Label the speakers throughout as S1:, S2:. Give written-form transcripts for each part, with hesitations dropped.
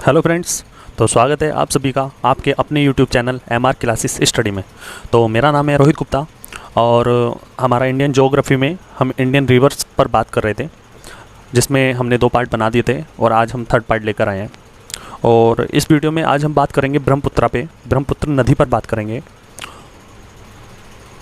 S1: Hello friends. तो स्वागत है आप सभी का आपके अपने YouTube channel MR classes study में। तो मेरा नाम है रोहित गुप्ता और हमारा इंडियन ज्योग्राफी में हम इंडियन रिवर्स पर बात कर रहे थे, जिसमें हमने 2 पार्ट बना दिए थे और आज हम 3rd पार्ट लेकर आए हैं। और इस वीडियो में आज हम बात करेंगे ब्रह्मपुत्रा पे, ब्रह्मपुत्र नदी पर बात करेंगे।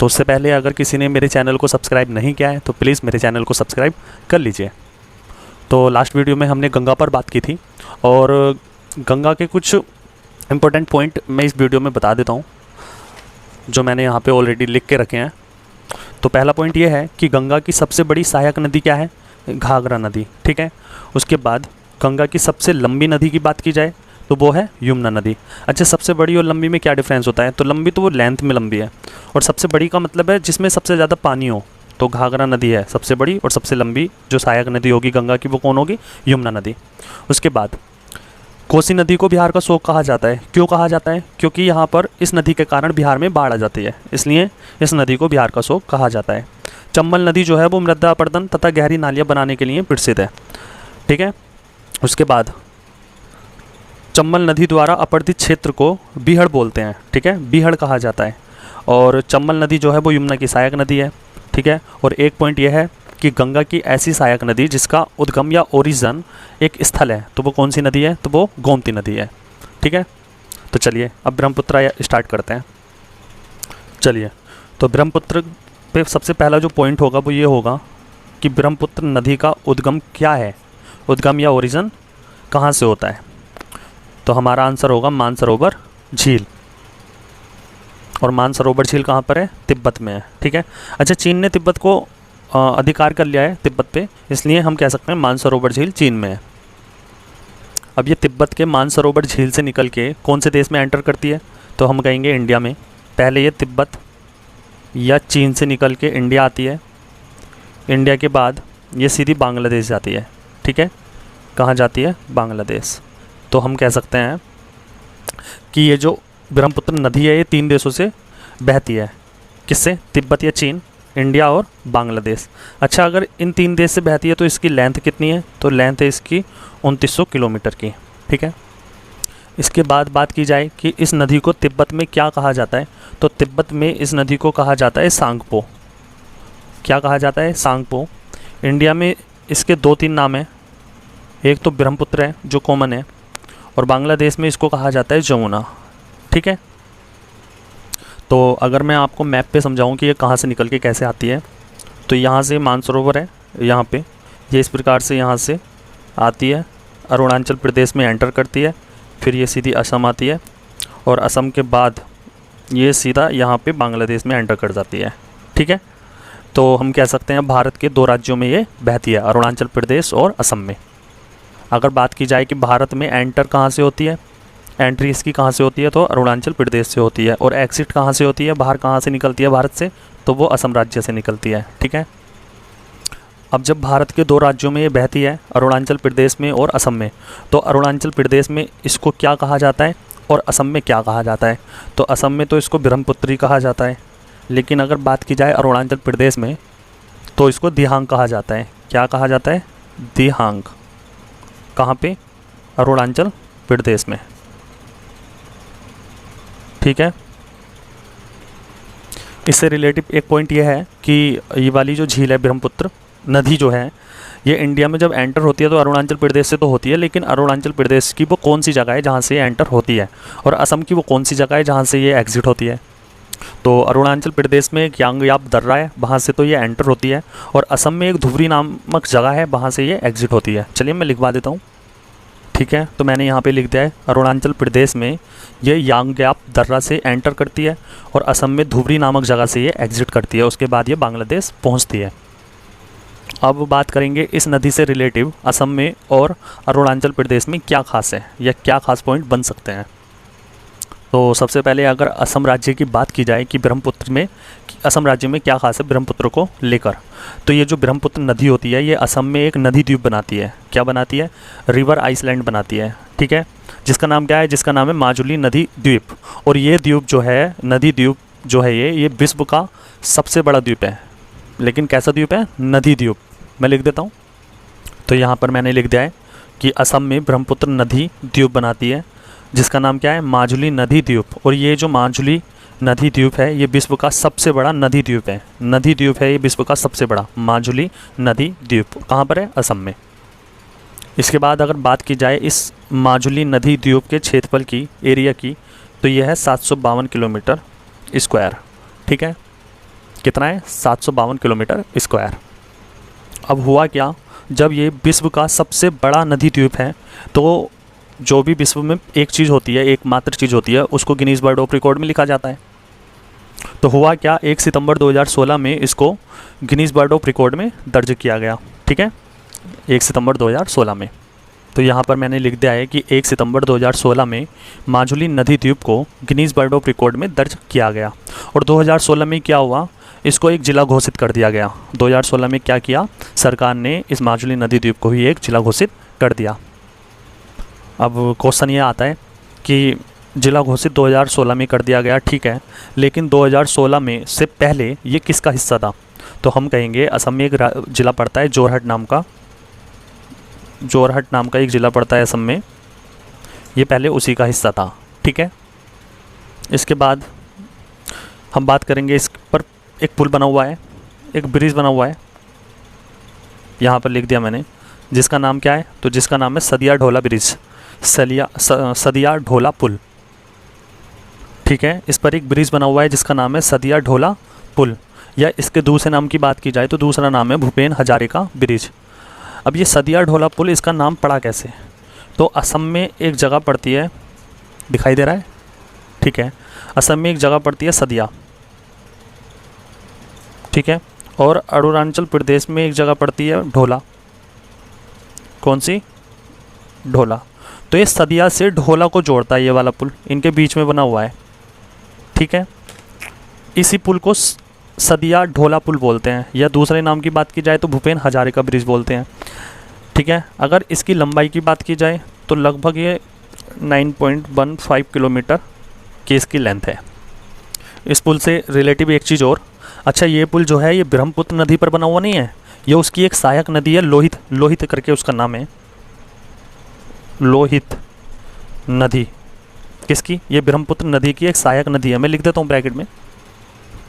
S1: तो उससे पहले अगर किसी ने मेरे चैनल को सब्सक्राइब नहीं किया है तो प्लीज़ मेरे चैनल को सब्सक्राइब कर लीजिए। तो लास्ट वीडियो में हमने गंगा पर बात की थी और गंगा के कुछ इम्पोर्टेंट पॉइंट मैं इस वीडियो में बता देता हूँ, जो मैंने यहाँ पे ऑलरेडी लिख के रखे हैं। तो पहला पॉइंट ये है कि गंगा की सबसे बड़ी सहायक नदी क्या है? घाघरा नदी, ठीक है। उसके बाद गंगा की सबसे लंबी नदी की बात की जाए तो वो है यमुना नदी। अच्छा, सबसे बड़ी और लंबी में क्या डिफरेंस होता है? तो लंबी तो वो लेंथ में लंबी है और सबसे बड़ी का मतलब है जिसमें सबसे ज़्यादा पानी हो। तो घाघरा नदी है सबसे बड़ी और सबसे लंबी जो सहायक नदी होगी गंगा की, वो कौन होगी? यमुना नदी। उसके बाद कोसी नदी को बिहार का शोक कहा जाता है। क्यों कहा जाता है? क्योंकि यहाँ पर इस नदी के कारण बिहार में बाढ़ आ जाती है, इसलिए इस नदी को बिहार का शोक कहा जाता है। चंबल नदी जो है वो मृदा अपरदन तथा गहरी नालियाँ बनाने के लिए प्रसिद्ध है, ठीक है। उसके बाद चंबल नदी द्वारा अपरदित क्षेत्र को बीहड़ बोलते हैं, ठीक है, बीहड़ कहा जाता है। और चंबल नदी जो है वो यमुना की सहायक नदी है, ठीक है। और एक पॉइंट यह है कि गंगा की ऐसी सहायक नदी जिसका उद्गम या ओरिजिन एक स्थल है, तो वो कौन सी नदी है? तो वो गोमती नदी है, ठीक है। तो चलिए अब ब्रह्मपुत्र स्टार्ट करते हैं। चलिए, तो ब्रह्मपुत्र पे सबसे पहला जो पॉइंट होगा वो ये होगा कि ब्रह्मपुत्र नदी का उद्गम क्या है, उद्गम या ओरिजिन कहाँ से होता है? तो हमारा आंसर होगा मानसरोवर झील। और मानसरोवर झील कहाँ पर है? तिब्बत में है, ठीक है। अच्छा, चीन ने तिब्बत को अधिकार कर लिया है तिब्बत पे, इसलिए हम कह सकते हैं मानसरोवर झील चीन में है। अब ये तिब्बत के मानसरोवर झील से निकल के कौन से देश में एंटर करती है? तो हम कहेंगे इंडिया में। पहले ये तिब्बत या चीन से निकल के इंडिया आती है, इंडिया के बाद ये सीधी बांग्लादेश जाती है, ठीक है। कहाँ जाती है? बांग्लादेश। तो हम कह सकते हैं कि ये जो ब्रह्मपुत्र नदी है ये 3 देशों से बहती है। किससे? तिब्बत या चीन, इंडिया और बांग्लादेश। अच्छा, अगर इन 3 देश से बहती है तो इसकी लेंथ कितनी है? तो लेंथ है इसकी 2900 किलोमीटर की, ठीक है। इसके बाद बात की जाए कि इस नदी को तिब्बत में क्या कहा जाता है, तो तिब्बत में इस नदी को कहा जाता है सांगपो। क्या कहा जाता है? सांगपो। इंडिया में इसके 2-3 नाम हैं, एक तो ब्रह्मपुत्र है जो कॉमन है, और बांग्लादेश में इसको कहा जाता है जमुना, ठीक है। तो अगर मैं आपको मैप पे समझाऊं कि ये कहाँ से निकल के कैसे आती है, तो यहाँ से मानसरोवर है, यहाँ पे ये इस प्रकार से यहाँ से आती है, अरुणाचल प्रदेश में एंटर करती है, फिर ये सीधी असम आती है और असम के बाद ये सीधा यहाँ पे बांग्लादेश में एंटर कर जाती है, ठीक है। तो हम कह सकते हैं भारत के 2 राज्यों में ये बहती है, अरुणाचल प्रदेश और असम में। अगर बात की जाए कि भारत में एंटर कहाँ से होती है, एंट्री इसकी कहाँ से होती है, तो अरुणाचल प्रदेश से होती है। और एग्जिट कहाँ से होती है, बाहर कहाँ से निकलती है भारत से, तो वो असम राज्य से निकलती है, ठीक है। अब जब भारत के 2 राज्यों में ये बहती है, अरुणाचल प्रदेश में और असम में, तो अरुणाचल प्रदेश में इसको क्या कहा जाता है और असम में क्या कहा जाता है? तो असम में तो इसको ब्रह्मपुत्री कहा जाता है, लेकिन अगर बात की जाए अरुणाचल प्रदेश में तो इसको दिहांग कहा जाता है। क्या कहा जाता है? दिहांग। कहाँ पे? अरुणाचल प्रदेश में, ठीक है। इससे रिलेटिव एक पॉइंट ये है कि ये वाली जो झील है ब्रह्मपुत्र नदी जो है, ये इंडिया में जब एंटर होती है तो अरुणाचल प्रदेश से तो होती है, लेकिन अरुणाचल प्रदेश की वो कौन सी जगह है जहाँ से ये एंटर होती है, और असम की वो कौन सी जगह है जहाँ से ये एग्जिट होती है? तो अरुणाचल प्रदेश में एक यांगयाप दर्रा है, वहाँ से तो ये एंटर होती है, और असम में एक धुबरी नामक जगह है, वहाँ से ये एग्जिट होती है। चलिए मैं लिखवा देता हूँ, ठीक है। तो मैंने यहाँ पे लिख दिया है अरुणाचल प्रदेश में ये यांगयाप दर्रा से एंटर करती है और असम में धुबरी नामक जगह से ये एग्जिट करती है, उसके बाद ये बांग्लादेश पहुँचती है। अब बात करेंगे इस नदी से रिलेटिव असम में और अरुणाचल प्रदेश में क्या खास है या क्या खास पॉइंट बन सकते हैं। तो सबसे पहले अगर असम राज्य की बात की जाए कि ब्रह्मपुत्र में असम राज्य में क्या खास है ब्रह्मपुत्र को लेकर, तो ये जो ब्रह्मपुत्र नदी होती है ये असम में एक नदी द्वीप बनाती है। क्या बनाती है? रिवर आइसलैंड बनाती है, ठीक है। जिसका नाम क्या है? जिसका नाम है माजुली नदी द्वीप। और ये द्वीप जो है, नदी द्वीप जो है ये विश्व का सबसे बड़ा द्वीप है। लेकिन कैसा द्वीप है? नदी द्वीप। मैं लिख देता हूँ, तो यहाँ पर मैंने लिख दिया है कि असम में ब्रह्मपुत्र नदी द्वीप बनाती है, जिसका नाम क्या है, माजुली नदी द्वीप। और ये जो माजुली नदी द्वीप है ये विश्व का सबसे बड़ा नदी द्वीप है। नदी द्वीप है ये विश्व का सबसे बड़ा, माजुली नदी द्वीप कहाँ पर है, असम में। इसके बाद अगर बात की जाए इस माजुली नदी द्वीप के क्षेत्रफल की, एरिया की, तो यह है 752 किलोमीटर स्क्वायर। ठीक है, कितना है, 752 किलोमीटर स्क्वायर। अब हुआ क्या, जब ये विश्व का सबसे बड़ा नदी द्वीप है तो जो भी विश्व में एक चीज़ होती है, एकमात्र चीज़ होती है, उसको गिनीज वर्ल्ड ऑफ रिकॉर्ड में लिखा जाता है। तो हुआ क्या, 1 सितंबर 2016 में इसको गिनीज वर्ल्ड ऑफ रिकॉर्ड में दर्ज किया गया। ठीक है, 1 सितंबर 2016 में। तो यहाँ पर मैंने लिख दिया है कि 1 सितंबर 2016 में माजुली नदी द्वीप को गिनीज वर्ल्ड ऑफ रिकॉर्ड में दर्ज किया गया। और 2016 में क्या हुआ, इसको एक ज़िला घोषित कर दिया गया। 2016 में क्या किया, सरकार ने इस माजुली नदी द्वीप को ही एक ज़िला घोषित कर दिया। अब क्वेश्चन ये आता है कि ज़िला घोषित 2016 में कर दिया गया, ठीक है, लेकिन 2016 में से पहले ये किसका हिस्सा था? तो हम कहेंगे असम में एक ज़िला पड़ता है जोरहट नाम का, जोरहट नाम का एक ज़िला पड़ता है असम में, ये पहले उसी का हिस्सा था। ठीक है, इसके बाद हम बात करेंगे, इस पर एक पुल बना हुआ है, एक ब्रिज बना हुआ है, यहाँ पर लिख दिया मैंने, जिसका नाम क्या है, तो जिसका नाम है सदिया ढोला ब्रिज, सदिया ढोला पुल। ठीक है, इस पर एक ब्रिज बना हुआ है जिसका नाम है सदिया ढोला पुल, या इसके दूसरे नाम की बात की जाए तो दूसरा नाम है भूपेन हजारिका ब्रिज। अब ये सदिया ढोला पुल, इसका नाम पड़ा कैसे? तो असम में एक जगह पड़ती है, दिखाई दे रहा है, ठीक है, असम में एक जगह पड़ती है सदिया, ठीक है, और अरुणाचल प्रदेश में एक जगह पड़ती है ढोला। कौन सी? ढोला। तो ये सदिया से ढोला को जोड़ता है ये वाला पुल, इनके बीच में बना हुआ है। ठीक है, इसी पुल को सदिया ढोला पुल बोलते हैं, या दूसरे नाम की बात की जाए तो भूपेन हजारिका ब्रिज बोलते हैं। ठीक है, अगर इसकी लंबाई की बात की जाए तो लगभग ये 9.15 किलोमीटर की इसकी लेंथ है। इस पुल से रिलेटिव एक चीज़ और, अच्छा ये पुल जो है ये ब्रह्मपुत्र नदी पर बना हुआ नहीं है, ये उसकी एक सहायक नदी है, लोहित करके उसका नाम है, लोहित नदी। किसकी? ये ब्रह्मपुत्र नदी की एक सहायक नदी है, मैं लिख देता हूँ ब्रैकेट में।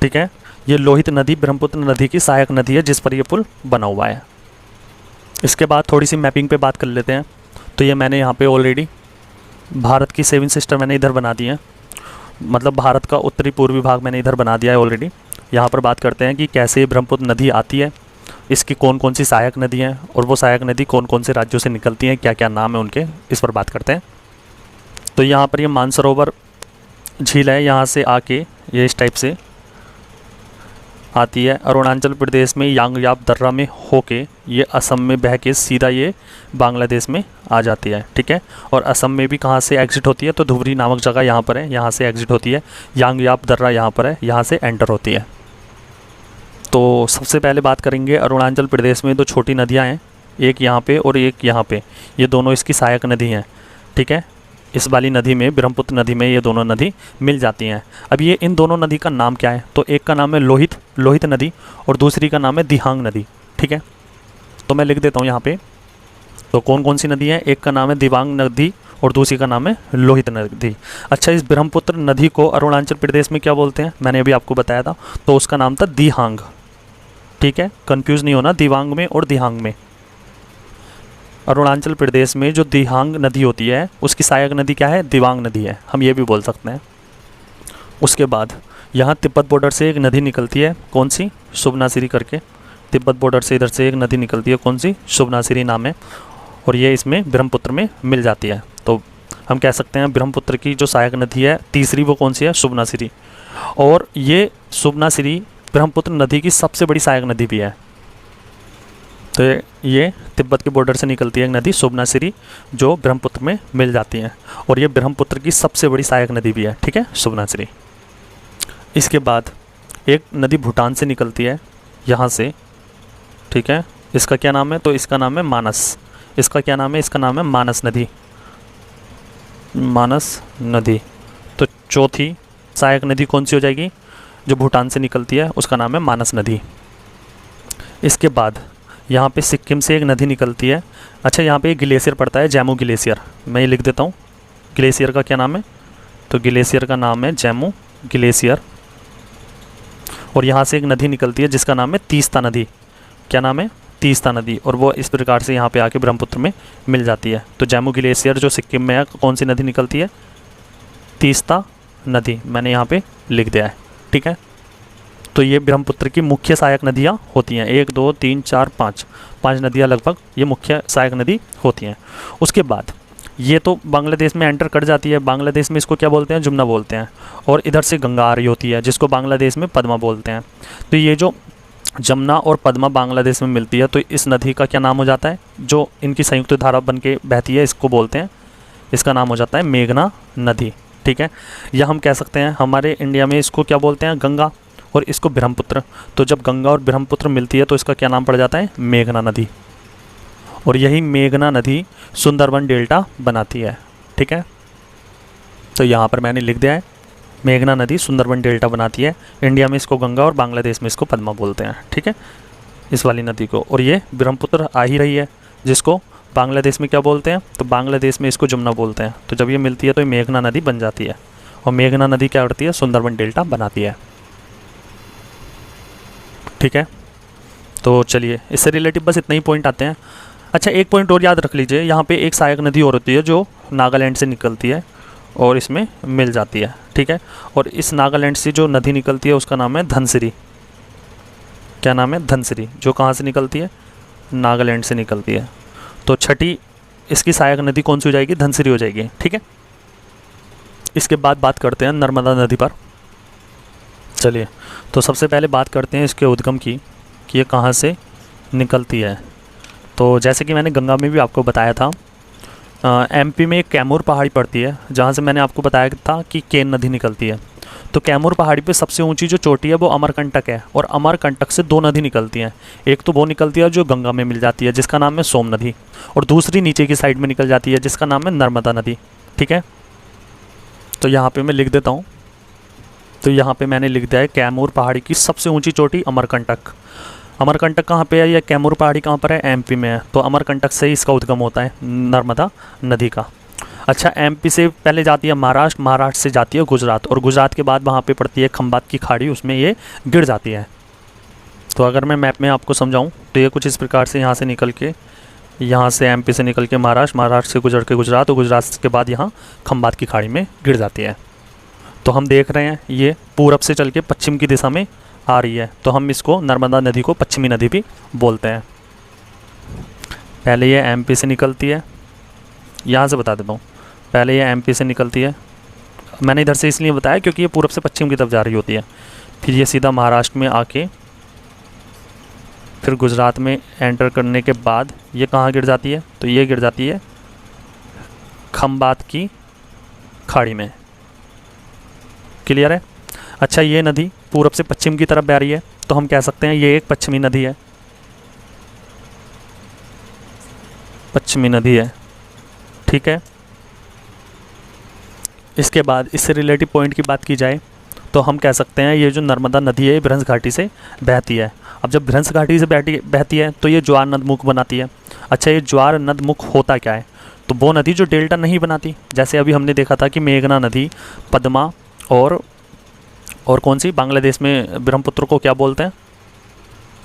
S1: ठीक है, ये लोहित नदी ब्रह्मपुत्र नदी की सहायक नदी है जिस पर ये पुल बना हुआ है। इसके बाद थोड़ी सी मैपिंग पे बात कर लेते हैं। तो ये मैंने यहाँ पे ऑलरेडी भारत की 7 सिस्टर मैंने इधर बना दी है, मतलब भारत का उत्तरी पूर्वी भाग मैंने इधर बना दिया है ऑलरेडी। यहाँ पर बात करते हैं कि कैसे ब्रह्मपुत्र नदी आती है, इसकी कौन कौन सी सहायक नदी हैं, और वो सहायक नदी कौन कौन से राज्यों से निकलती हैं, क्या क्या नाम है उनके, इस पर बात करते हैं। तो यहाँ पर ये मानसरोवर झील है, यहाँ से आके ये इस टाइप से आती है, अरुणाचल प्रदेश में यांगयाप दर्रा में होके ये असम में बह के सीधा ये बांग्लादेश में आ जाती है। ठीक है, और असम में भी कहाँ से एग्जिट होती है, तो धुबरी नामक जगह यहाँ पर है, यहाँ से एग्जिट होती है, यांगयाप दर्रा यहाँ पर है, यहाँ से एंटर होती है। तो सबसे पहले बात करेंगे अरुणाचल प्रदेश में 2 छोटी नदियाँ हैं, एक यहाँ पे और एक यहाँ पे, ये दोनों इसकी सहायक नदी हैं। ठीक है, इस वाली नदी में, ब्रह्मपुत्र नदी में ये दोनों नदी मिल जाती हैं। अब ये इन दोनों नदी का नाम क्या है, तो एक का नाम है लोहित नदी और दूसरी का नाम है दिहांग नदी। ठीक है, तो मैं लिख देता हूँ यहाँ पे, तो कौन कौन सी नदी है, एक का नाम है दिबांग नदी और दूसरी का नाम है लोहित नदी। अच्छा, इस ब्रह्मपुत्र नदी को अरुणाचल प्रदेश में क्या बोलते हैं, मैंने अभी आपको बताया था, तो उसका नाम था दिहांग। ठीक है, कंफ्यूज नहीं होना दिबांग में और दिहांग में। अरुणाचल प्रदेश में जो दिहांग नदी होती है उसकी सहायक नदी क्या है, दिबांग नदी है, हम ये भी बोल सकते हैं। उसके बाद यहाँ तिब्बत बॉर्डर से एक नदी निकलती है, कौन सी, सुबनासिरी करके, तिब्बत बॉर्डर से इधर से एक नदी निकलती है, कौन सी, सुबनासिरी नाम है, और ये इसमें ब्रह्मपुत्र में मिल जाती है। तो हम कह सकते हैं ब्रह्मपुत्र की जो सहायक नदी है तीसरी वो कौन सी है, सुबनासिरी। और ये सुबनासिरी ब्रह्मपुत्र नदी की सबसे बड़ी सहायक नदी भी है। तो ये तिब्बत के बॉर्डर से निकलती है एक नदी सुबनासिरी, जो ब्रह्मपुत्र में मिल जाती है, और ये ब्रह्मपुत्र की सबसे बड़ी सहायक नदी भी है। ठीक है, सुबनासिरी। इसके बाद एक नदी भूटान से निकलती है यहाँ से। ठीक है, इसका क्या नाम है, तो इसका नाम है मानस। इसका क्या नाम है, इसका नाम है मानस नदी, मानस नदी। तो चौथी सहायक नदी कौन सी हो जाएगी, जो भूटान से निकलती है, उसका नाम है मानस नदी। इसके बाद यहाँ पे सिक्किम से एक नदी निकलती है। अच्छा, यहाँ पे एक ग्लेशियर पड़ता है, जैमू ग्लेशियर। मैं ये लिख देता हूँ, ग्लेशियर का क्या नाम है, तो ग्लेशियर का नाम है जैमू ग्लेशियर। और यहाँ से एक नदी निकलती है जिसका नाम है तीस्ता नदी। क्या नाम है, तीस्ता नदी। और वो इस प्रकार से यहाँ पे आके ब्रह्मपुत्र में मिल जाती है। तो जैमू ग्लेशियर जो सिक्किम में है, कौन सी नदी निकलती है, तीस्ता नदी, मैंने यहाँ पे लिख दिया है। ठीक है, तो ये ब्रह्मपुत्र की मुख्य सहायक नदियाँ होती हैं, 1 2 3 4 5 नदियाँ लगभग ये मुख्य सहायक नदी होती हैं। उसके बाद ये तो बांग्लादेश में एंटर कर जाती है। बांग्लादेश में इसको क्या बोलते हैं, जमुना बोलते हैं। और इधर से गंगा आ रही होती है जिसको बांग्लादेश में पद्मा बोलते हैं। तो ये जो जमुना और पद्मा बांग्लादेश में मिलती है, तो इस नदी का क्या नाम हो जाता है, जो इनकी संयुक्त धारा बन के बहती है, इसको बोलते हैं, इसका नाम हो जाता है मेघना नदी। ठीक है, या हम कह सकते हैं हमारे इंडिया में इसको क्या बोलते हैं, गंगा, और इसको ब्रह्मपुत्र। तो जब गंगा और ब्रह्मपुत्र मिलती है तो इसका क्या नाम पड़ जाता है, मेघना नदी। और यही मेघना नदी सुंदरबन डेल्टा बनाती है। ठीक है, तो यहाँ पर मैंने लिख दिया है, मेघना नदी सुंदरबन डेल्टा बनाती है। इंडिया में इसको गंगा और बांग्लादेश में इसको पद्मा बोलते हैं। ठीक है, इस वाली नदी को। और ये ब्रह्मपुत्र आ ही रही है, जिसको बांग्लादेश में क्या बोलते हैं, तो बांग्लादेश में इसको जमुना बोलते हैं। तो जब ये मिलती है तो ये मेघना नदी बन जाती है। और मेघना नदी क्या करती है, सुंदरबन डेल्टा बनाती है। ठीक है, तो चलिए इससे रिलेटिव बस इतना ही पॉइंट आते हैं। अच्छा, एक पॉइंट और याद रख लीजिए, यहाँ पे एक सहायक नदी और होती है जो नागालैंड से निकलती है और इसमें मिल जाती है। ठीक है, और इस नागालैंड से जो नदी निकलती है उसका नाम है धनसिरी। क्या नाम है, धनसिरी, जो कहाँ से निकलती है, नागालैंड से निकलती है। तो छठी इसकी सहायक नदी कौन सी हो जाएगी, धनसिरी हो जाएगी। ठीक है, इसके बाद बात करते हैं नर्मदा नदी पर। चलिए, तो सबसे पहले बात करते हैं इसके उद्गम की, कि ये कहाँ से निकलती है। तो जैसे कि मैंने गंगा में भी आपको बताया था, एमपी में एक कैमूर पहाड़ी पड़ती है, जहाँ से मैंने आपको बताया था कि केन नदी निकलती है। तो कैमूर पहाड़ी पे सबसे ऊंची जो चोटी है वो अमरकंटक है, और अमरकंटक से 2 नदी निकलती हैं। एक तो वो निकलती है जो गंगा में मिल जाती है, जिसका नाम है सोम नदी, और दूसरी नीचे की साइड में निकल जाती है जिसका नाम है नर्मदा नदी। ठीक है, तो यहाँ पर मैं लिख देता हूँ। तो यहाँ पे मैंने लिख दिया है कैमूर पहाड़ी की सबसे ऊंची चोटी अमरकंटक। अमरकंटक कहाँ पे है, या कैमूर पहाड़ी कहाँ पर है, एमपी में है। तो अमरकंटक से ही इसका उद्गम होता है नर्मदा नदी का। अच्छा, एमपी से पहले जाती है महाराष्ट्र, महाराष्ट्र से जाती है गुजरात, और गुजरात के बाद वहाँ पे पड़ती है खंबात की खाड़ी, उसमें ये गिर जाती है। तो अगर मैं मैप में आपको समझाऊँ तो ये कुछ इस प्रकार से यहाँ से निकल के, यहाँ से एमपी से निकल के महाराष्ट्र, महाराष्ट्र से गुजर के गुजरात, और गुजरात के बाद यहाँ खंबात की खाड़ी में गिर जाती है। तो हम देख रहे हैं ये पूरब से चल के पश्चिम की दिशा में आ रही है, तो हम इसको नर्मदा नदी को पश्चिमी नदी भी बोलते हैं। पहले ये एमपी से निकलती है, यहाँ से बता देता हूँ, पहले ये एमपी से निकलती है। मैंने इधर से इसलिए बताया क्योंकि ये पूरब से पश्चिम की तरफ जा रही होती है। फिर ये सीधा महाराष्ट्र में आके फिर गुजरात में एंटर करने के बाद ये कहाँ गिर जाती है, तो ये गिर जाती है खंबात की खाड़ी में। क्लियर है। अच्छा, ये नदी पूरब से पश्चिम की तरफ बह रही है, तो हम कह सकते हैं ये एक पश्चिमी नदी है, पश्चिमी नदी है। ठीक है, इसके बाद इससे रिलेटिव पॉइंट की बात की जाए तो हम कह सकते हैं ये जो नर्मदा नदी है ये भ्रंश घाटी से बहती है। अब जब भ्रंश घाटी से बहती है तो ये ज्वार नदमुख बनाती है। अच्छा, ये ज्वार नदमुख होता क्या है, तो वो नदी जो डेल्टा नहीं बनाती, जैसे अभी हमने देखा था कि मेघना नदी, पद्मा और कौन सी, बांग्लादेश में ब्रह्मपुत्र को क्या बोलते हैं,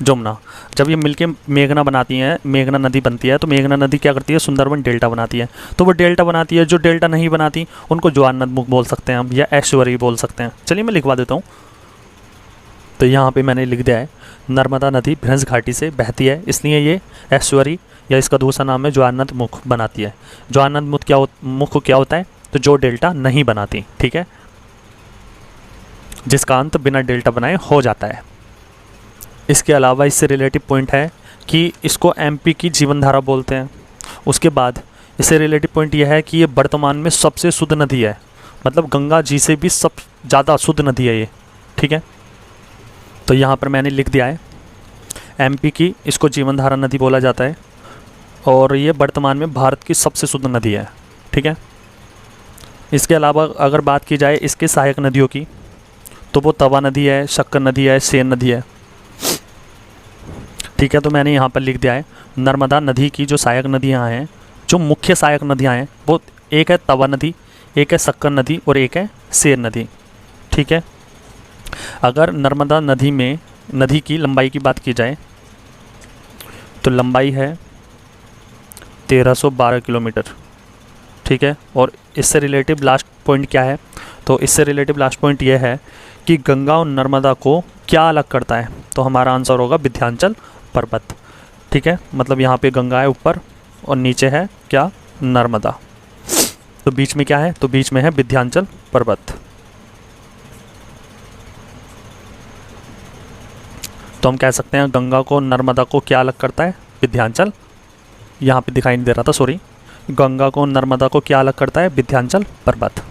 S1: जमुना। जब ये मिलके मेघना बनाती हैं, मेघना नदी बनती है, तो मेघना नदी क्या करती है, सुंदरबन डेल्टा बनाती है। तो वो डेल्टा बनाती है, जो डेल्टा नहीं बनाती उनको ज्वार नदमुख बोल सकते हैं हम, या ऐश्वर्य बोल सकते हैं। चलिए मैं लिखवा देता हूँ। तो यहाँ पे मैंने लिख दिया है नर्मदा नदी भ्रंश घाटी से बहती है, इसलिए ये ऐश्वर्य या इसका दूसरा नाम है ज्वार नदमुख बनाती है। ज्वार नदमुख क्या होता है, तो जो डेल्टा नहीं बनाती। ठीक है, जिसका अंत बिना डेल्टा बनाए हो जाता है। इसके अलावा इससे रिलेटिव पॉइंट है कि इसको एमपी की जीवन धारा बोलते हैं। उसके बाद इससे रिलेटिव पॉइंट यह है कि ये वर्तमान में सबसे शुद्ध नदी है, मतलब गंगा जी से भी सब ज़्यादा शुद्ध नदी है ये। ठीक है, तो यहाँ पर मैंने लिख दिया है एमपी की इसको जीवन धारा नदी बोला जाता है, और ये वर्तमान में भारत की सबसे शुद्ध नदी है। ठीक है, इसके अलावा अगर बात की जाए इसके सहायक नदियों की, तो वो तवा नदी है, शक्कर नदी है, सेन नदी है। ठीक है, तो मैंने यहाँ पर लिख दिया है नर्मदा नदी की जो सहायक नदियाँ हैं, जो मुख्य सहायक नदियाँ हैं, वो एक है तवा नदी, एक है शक्कर नदी और एक है सेर नदी। ठीक है, अगर नर्मदा नदी में नदी की लंबाई की बात की जाए तो लंबाई है 1312 किलोमीटर। ठीक है, और इससे रिलेटिव लास्ट पॉइंट क्या है, तो इससे रिलेटिव लास्ट पॉइंट ये है कि गंगा और नर्मदा को क्या अलग करता है, तो हमारा आंसर होगा विंध्याचल पर्वत। ठीक है, मतलब यहाँ पे गंगा है ऊपर और नीचे है क्या, नर्मदा, तो बीच में क्या है, तो बीच में है विंध्याचल पर्वत। तो हम कह सकते हैं गंगा को नर्मदा को क्या अलग करता है, विंध्याचल, यहाँ पे दिखाई नहीं दे रहा था सॉरी, गंगा को नर्मदा को क्या अलग करता है, विंध्याचल पर्वत।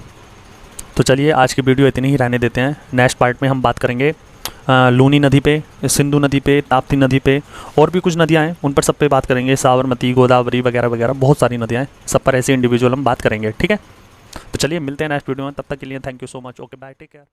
S1: तो चलिए आज की वीडियो इतनी ही रहने देते हैं। नेक्स्ट पार्ट में हम बात करेंगे लूनी नदी पे, सिंधु नदी पे, ताप्ती नदी पे, और भी कुछ नदियाँ हैं उन पर सब पे बात करेंगे, साबरमती, गोदावरी वगैरह वगैरह, बहुत सारी नदियाँ हैं, सब पर ऐसे इंडिविजुअल हम बात करेंगे। ठीक है, तो चलिए मिलते हैं नेक्स्ट वीडियो में, तब तक के लिए thank you so much, okay bye, take care.